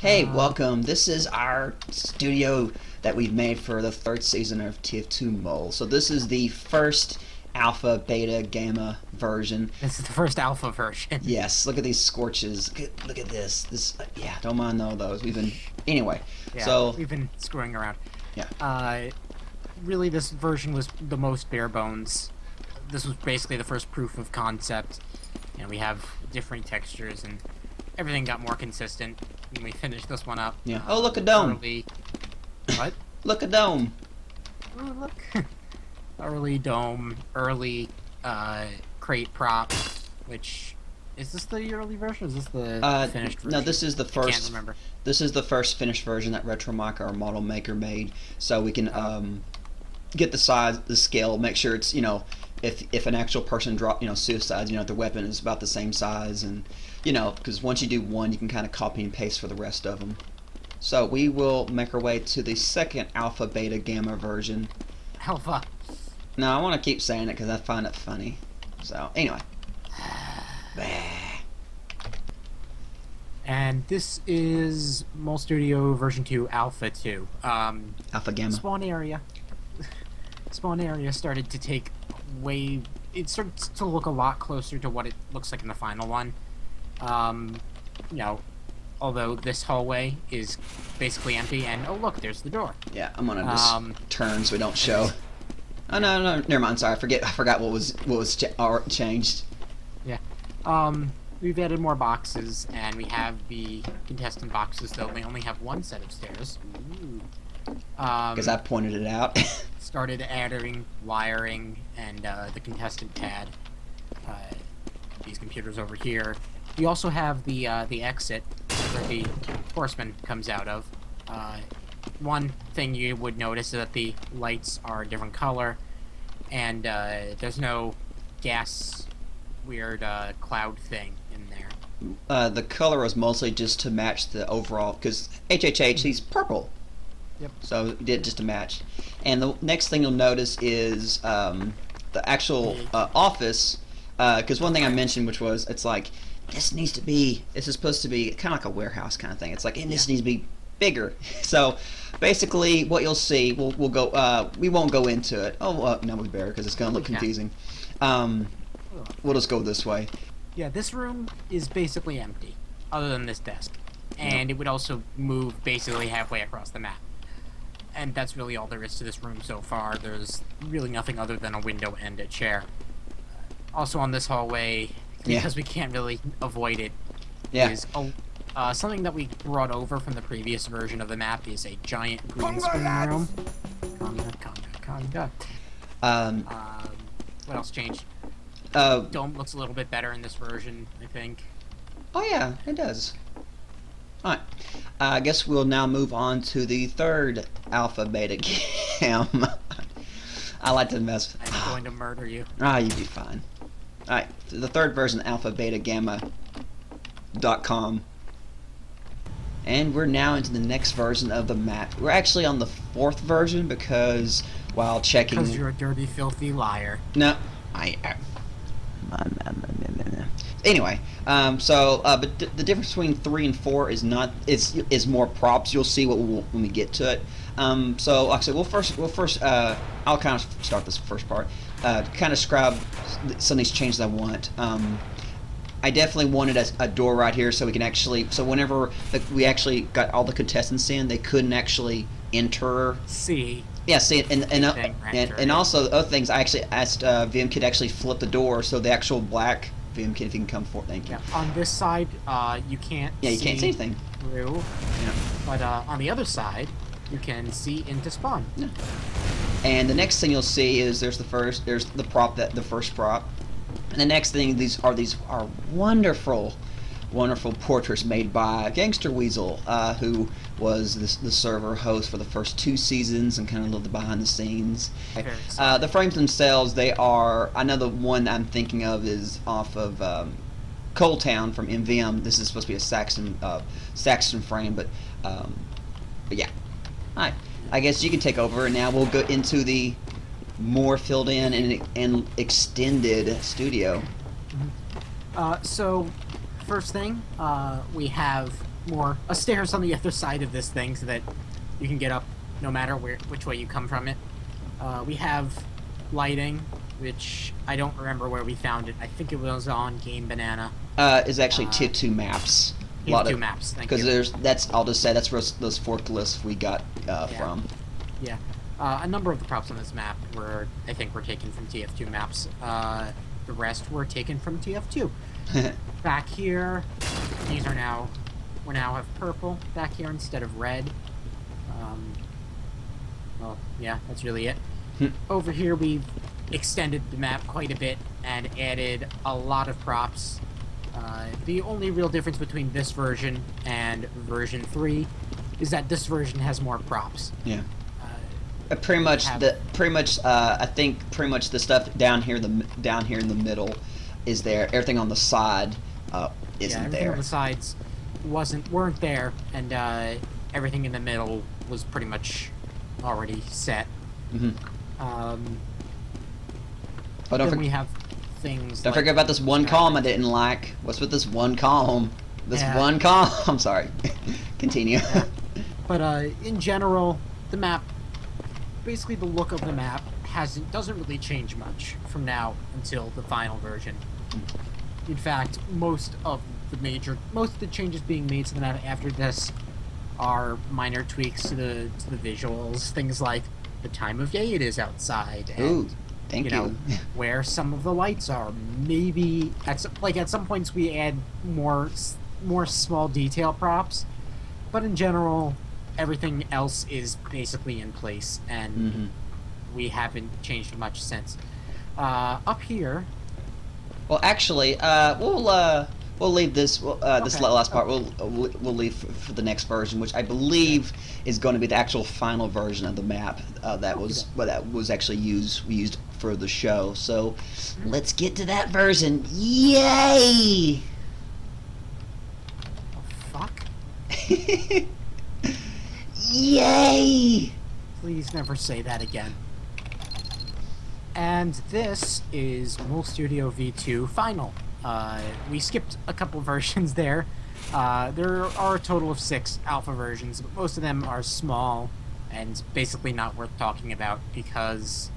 Hey, welcome. This is our studio that we've made for the third season of TF2 Mole. So this is the first alpha, beta, gamma version. This is the first alpha version. Yes, look at these scorches. Look at this. Yeah, don't mind all those. We've been anyway. Yeah, So we've been screwing around. yeah, Really, this version was the most bare bones. This was basically the first proof of concept. You know, we have different textures and everything got more consistent when we finished this one up. yeah. Oh, look a dome. What? Look a dome. Oh, look. Early dome, early crate prop, which is this the early version? Or is this the finished version? No, this is the first. I can't remember. This is the first finished version that RetroMach, our model maker, made, so we can get the size, the scale, make sure it's, you know, if an actual person suicides, you know, the weapon is about the same size, and you know, because once you do one, you can kind of copy and paste for the rest of them. So we will make our way to the second alpha, beta, gamma version. Alpha. Now I want to keep saying it because I find it funny. So anyway. And this is Mole Studio version 2 Alpha 2. Alpha gamma. Spawn area started to take way... It started to look a lot closer to what it looks like in the final one. You know, although this hallway is basically empty, and oh look, there's the door. Yeah, I'm gonna just turn so we don't show. Oh no, never mind. Sorry, I forgot what was changed. Yeah. We've added more boxes, and we have the contestant boxes, though they only have one set of stairs. Because I pointed it out. Started adding wiring and the contestant pad. These computers over here. We also have the exit where the horseman comes out of. One thing you would notice is that the lights are a different color, and there's no gas weird cloud thing in there. The color was mostly just to match the overall, because HHH, he's purple. Yep. So we did just to match. And the next thing you'll notice is the actual office, because one thing I mentioned, which was, it's like, this is supposed to be kind of like a warehouse kind of thing. It's like, and this needs to be bigger. So basically what you'll see, we'll go, we won't go into it. Oh, no, we better, because it's going to look confusing. We'll just go this way. Yeah, this room is basically empty, other than this desk. And it would also move basically halfway across the map. And that's really all there is to this room so far. There's really nothing other than a window and a chair. Also on this hallway, because we can't really avoid it, is something that we brought over from the previous version of the map is a giant green screen room. Conga. What else changed? Dome looks a little bit better in this version, I think. Oh yeah, it does. Alright, I guess we'll now move on to the third alpha beta gamma. I like to mess. I'm going to murder you. You'd be fine. Alright, the third version, alpha beta gamma.com. And we're now into the next version of the map. We're actually on the fourth version because while checking... Because you're a dirty, filthy liar. No, anyway, but the difference between 3 and 4 is not is more props. You'll see when we get to it. So like I said, we'll first I'll kind of start this first part. Kind of describe some of these changes I want. I definitely wanted a door right here so we can actually, so whenever we actually got all the contestants in, they couldn't actually enter. See. Yeah, see, and also the other things, I actually asked Vmkid to actually flip the door so the actual black Vmkid, if you can come forward, thank you. Yeah, on this side, you can't. Yeah, you can't see anything. Through. Yeah. But on the other side, you can see into spawn. Yeah. And the next thing you'll see is there's the first prop, and the next thing these are wonderful portraits made by Gangster Weasel, who was the server host for the first 2 seasons and kind of lived behind the scenes. The frames themselves, they are, I know the one I'm thinking of is off of Coal Town from MVM. This is supposed to be a Saxon frame, but yeah. Alright, I guess you can take over, and now we'll go into the more filled in and extended studio. So first thing, we have a stairs on the other side of this thing so that you can get up no matter which way you come from it. We have lighting, which I don't remember where we found it. I think it was on Game Banana. It's actually TF2 maps. TF2 maps, thank you. Because I'll just say, that's where those forklifts we got from. Yeah. A number of the props on this map I think were taken from TF2 maps. The rest were taken from TF2. Back here, we now have purple back here instead of red. Well, yeah, that's really it. Over here, we've extended the map quite a bit and added a lot of props. The only real difference between this version and version 3 is that this version has more props. Yeah. I think pretty much the stuff down here in the middle is there. Everything on the side isn't there. On the sides weren't there, and everything in the middle was pretty much already set. We have things. Don't forget about this one column I didn't like. What's with this one column? One column. I'm sorry. Continue. Yeah. But in general, the map, basically the look of the map doesn't really change much from now until the final version. In fact, most of the changes being made to the map after this are minor tweaks to the visuals, things like the time of day it is outside. And, ooh, thank you. Where some of the lights are. Maybe at some points we add more small detail props, but in general, everything else is basically in place, and we haven't changed much since. Up here. Well, actually, we'll leave this this last part. We'll leave for the next version, which I believe is going to be the actual final version of the map that was actually used for the show. So let's get to that version. Yay! Oh, fuck. Yay! Please never say that again. And this is Mole Studio V2 Final. We skipped a couple versions there. There are a total of 6 alpha versions, but most of them are small and basically not worth talking about because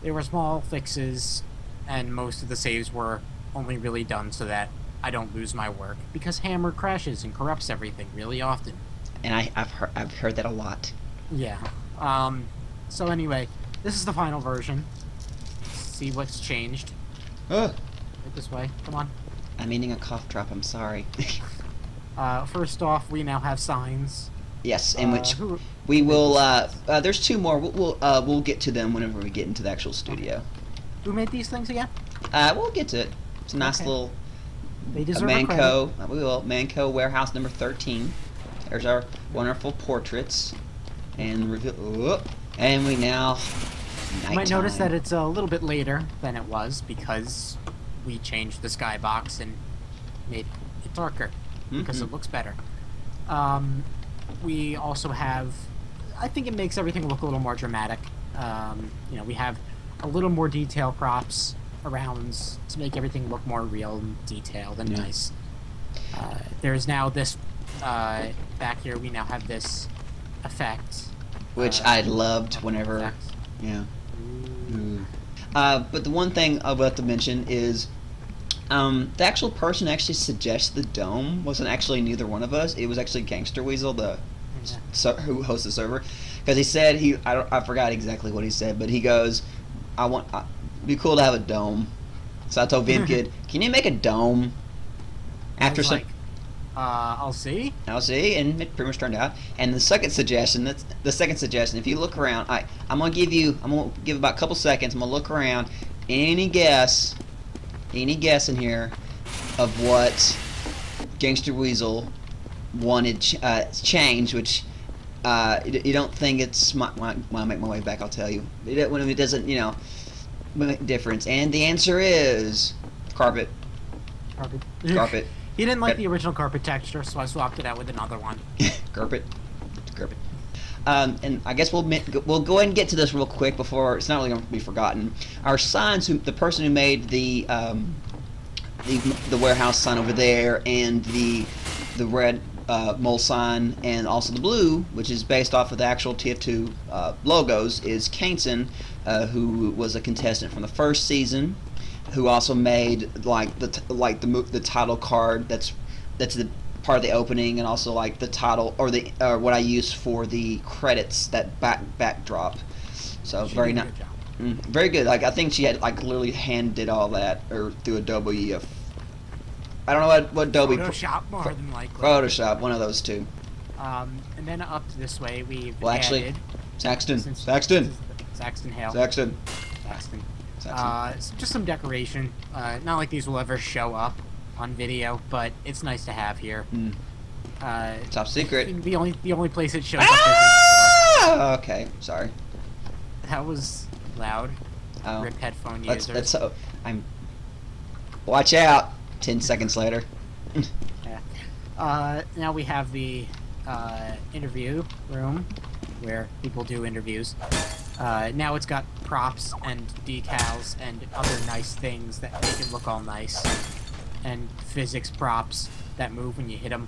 they were small fixes and most of the saves were only really done so that I don't lose my work because Hammer crashes and corrupts everything really often. And I've heard that a lot. Yeah. So anyway, this is the final version. See what's changed. Right this way. Come on. I'm eating a cough drop. I'm sorry. First off, we now have signs. Yes, in which we will. There's 2 more. We'll get to them whenever we get into the actual studio. Who made these things again? We'll get to it. It's a nice little. They deserve Manco. a credit. We will. Manco warehouse number 13. There's our wonderful portraits, and reveal. And we now. You might notice that it's a little bit later than it was because we changed the skybox and made it darker because it looks better. We also have, I think it makes everything look a little more dramatic. We have a little more detail props around to make everything look more real and detailed and nice. There's now this, back here we now have this effect. Which I loved whenever, effect. Yeah. But the one thing I would have to mention is the actual person who actually suggested the dome wasn't actually neither one of us. It was actually Gangster Weasel, who hosts the server, because he said I forgot exactly what he said, but he goes, it'd be cool to have a dome. So I told Vmkid, can you make a dome? After some. I'll see. I'll see, and it pretty much turned out. And the second suggestion, if you look around, I'm gonna give about a couple seconds. I'm gonna look around. Any guess in here of what Gangster Weasel wanted changed? Which you don't think it's when I make my way back, I'll tell you. When it doesn't, make a difference. And the answer is carpet. Carpet. He didn't like the original carpet texture, so I swapped it out with another one. Carpet. And I guess we'll go ahead and get to this real quick before it's not really going to be forgotten. Our signs, the person who made the warehouse sign over there and the red mole sign, and also the blue, which is based off of the actual TF2 logos, is Kainson, who was a contestant from the first season, who also made like the title card. That's the part of the opening, and also like the title or the what I use for the credits, that backdrop. So very nice. Very good. Like I think she had like literally hand did all that, or through Adobe. I don't know what Adobe. Photoshop, more than likely. Photoshop, one of those two. And then up this way we've actually, Saxton Hale. Saxton. Just some decoration. Not like these will ever show up on video, but it's nice to have here. Top secret. The only place it shows up is in the store. Okay, sorry. That was loud. Oh. Rip headphone users. That's so. Watch out. 10 seconds later. Yeah. Now we have the interview room where people do interviews. Now it's got props and decals and other nice things that make it look all nice, and physics props that move when you hit them.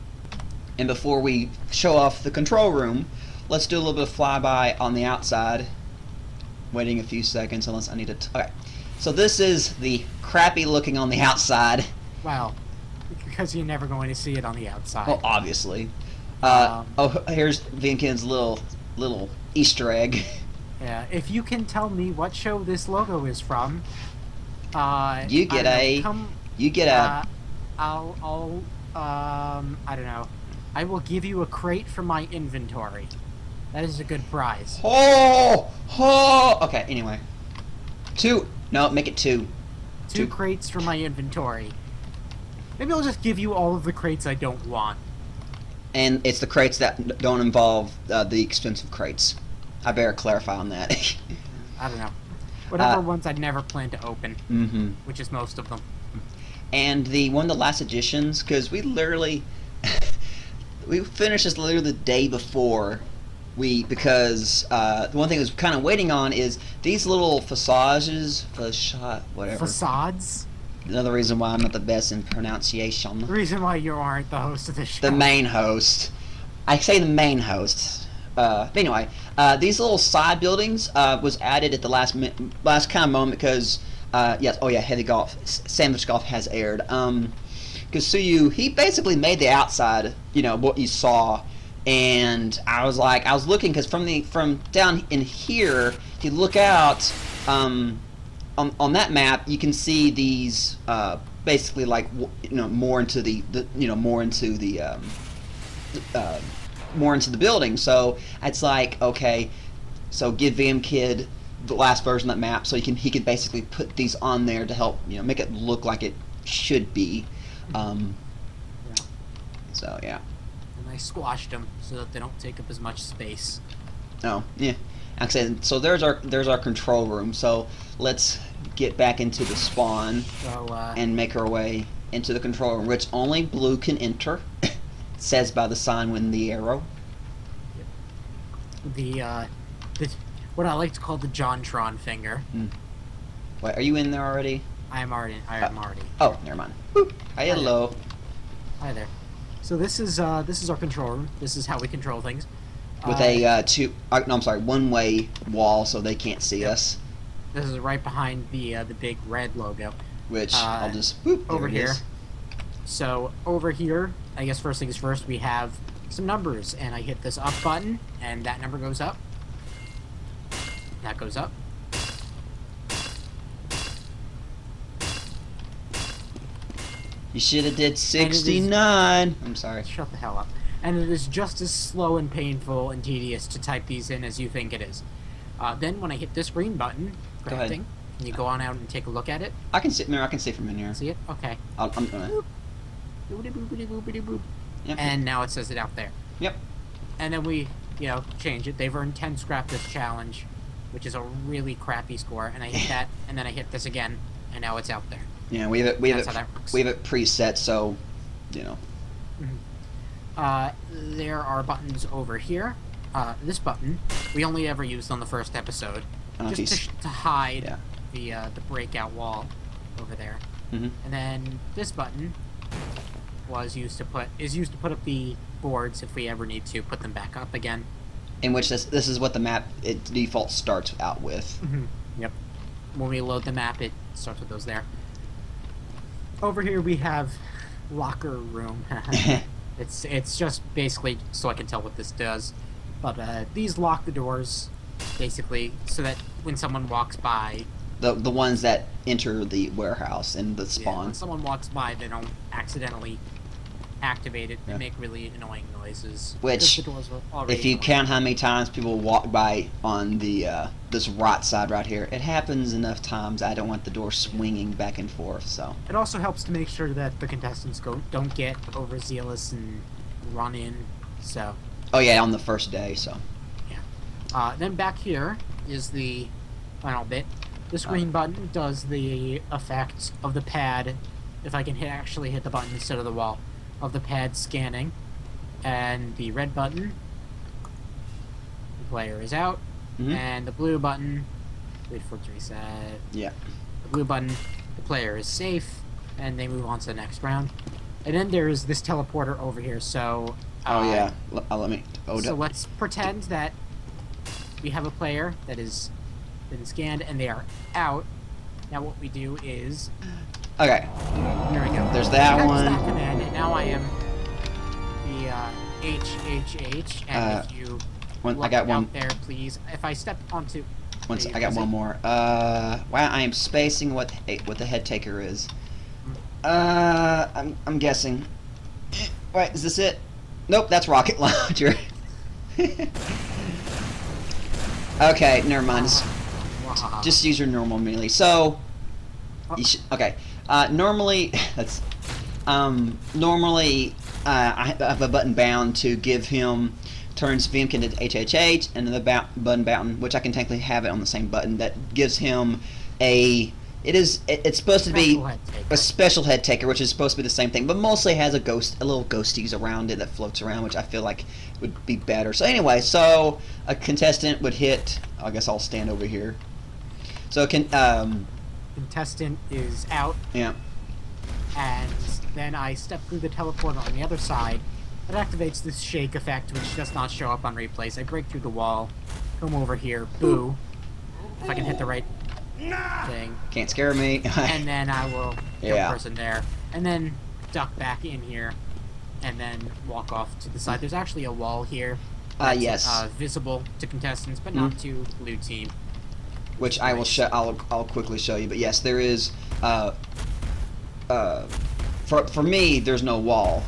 And before we show off the control room, let's do a little bit of flyby on the outside. Waiting a few seconds unless I need to. Okay, so this is the crappy looking on the outside. Well, because you're never going to see it on the outside. Well, obviously. Here's Vmkid's little Easter egg. Yeah, if you can tell me what show this logo is from, you get I don't know. I will give you a crate from my inventory. That is a good prize. Okay, anyway. 2. No, make it 2. 2 crates from my inventory. Maybe I'll just give you all of the crates I don't want. And it's the crates that don't involve the expensive crates. I better clarify on that. I don't know. Whatever ones I'd never plan to open. Which is most of them. And one of the last editions, because we literally... we finished this literally the day before... because the one thing I was kind of waiting on is these little facades, Facades? Another reason why I'm not the best in pronunciation. The reason why you aren't the host of the show. The main host. I say the main host. But anyway, these little side buildings was added at the last kind of moment because, yes, oh yeah, Heavy Golf, Sandwich Golf has aired. Because Suyu, he basically made the outside, what you saw. And I was looking because from down in here, if you look out on that map, you can see these basically more into the building. So it's like, okay, so give Vmkid the last version of that map so he can basically put these on there to help make it look like it should be. So yeah. I squashed them so that they don't take up as much space. Oh, yeah. Actually, so there's our control room. So let's get back into the spawn and make our way into the control room, which only blue can enter. It says by the sign with the arrow. The what I like to call the JonTron finger. Wait, are you in there already? I am already. Oh, never mind. Boop. Hi, hello. Hi there. So this is our control room. This is how we control things. With a one-way wall, so they can't see us. This is right behind the big red logo. Which I'll just boop, over here. Is. So over here, I guess first things first, we have some numbers, and I hit this up button, and that number goes up. That goes up. You should have did 69. I'm sorry. Shut the hell up. And it is just as slow and painful and tedious to type these in as you think it is. Then when I hit this green button, correcting, can you go on out and take a look at it? I can see. I can see from in here. See it? Okay. I'm gonna. Yep. And now it says it out there. Yep. And then we, change it. They've earned 10 scrap this challenge, which is a really crappy score. And I hit that, and then I hit this again, and now it's out there. Yeah, we have it preset, so there are buttons over here. This button we only ever used on the first episode, just to hide the breakout wall over there. And then this button is used to put up the boards if we ever need to put them back up again. In which this is what the map it default starts out with. Yep. When we load the map, it starts with those there. Over here we have locker room. It's just basically so I can tell what this does. But these lock the doors, basically, so that when someone walks by... The ones that enter the warehouse and the spawn. Yeah, when someone walks by, they don't accidentally activate it and Yeah. make really annoying noises. Which, the doors were already if you annoying. count how many times people walk by on the this right side right here, it happens enough times. I don't want the door swinging back and forth. So It also helps to make sure that the contestants don't get overzealous and run in. So, oh yeah, on the first day. So then back here is the final bit. This green button does the effect of the pad, if I can actually hit the button instead of the wall, of the pad scanning. And the red button, the player is out. And the blue button, wait for it to reset. yeah. The blue button, the player is safe, and they move on to the next round. And then there's this teleporter over here, so... Oh yeah. Let me. So let's pretend that we have a player that has been scanned and they are out. Now what we do is... Okay. There we go. There's that Text one. that command, and now I am the HHH, and if you I look got one. out there, please. If I step onto... I got one more. Wow, I am spacing what the head taker is. I'm guessing. Wait, is this it? Nope, that's rocket launcher. Okay, never mind. Just use your normal melee. So, you should, okay. Normally, that's normally I have a button bound to give him turns Vmkid into HHH, and then the button bound, which I can technically have it on the same button, that gives him a. It's supposed to be a special head taker, which is supposed to be the same thing, but mostly has a little ghosties around it that floats around, which I feel like would be better. So anyway, so a contestant would hit. I guess I'll stand over here. So contestant is out. Yeah. And then I step through the teleporter on the other side. It activates this shake effect, which does not show up on replays. I break through the wall, come over here, boo. If I can hit the right thing. Can't scare me. And then I will kill Yeah. the person there. And then duck back in here. And then walk off to the side. There's actually a wall here. That's, yes. Visible to contestants, but not to blue team. Which I will show. I'll quickly show you. But yes, there is. For me, there's no wall.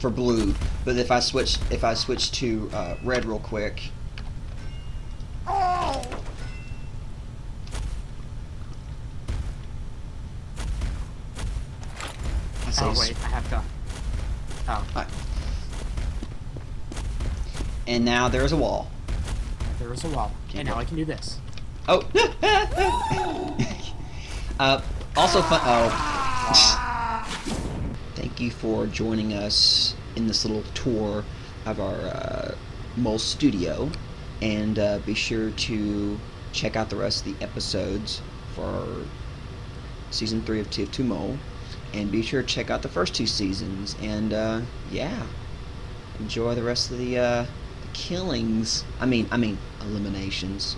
For blue, but if I switch to red real quick. Oh wait, I have to. Oh. Right. And now there's a wall. There is a wall. And now I can do this. Oh. Also fun. Oh. Thank you for joining us in this little tour of our mole studio, and be sure to check out the rest of the episodes for season 3 of TF2 Mole, and be sure to check out the first 2 seasons, and yeah, enjoy the rest of the killings. I mean eliminations.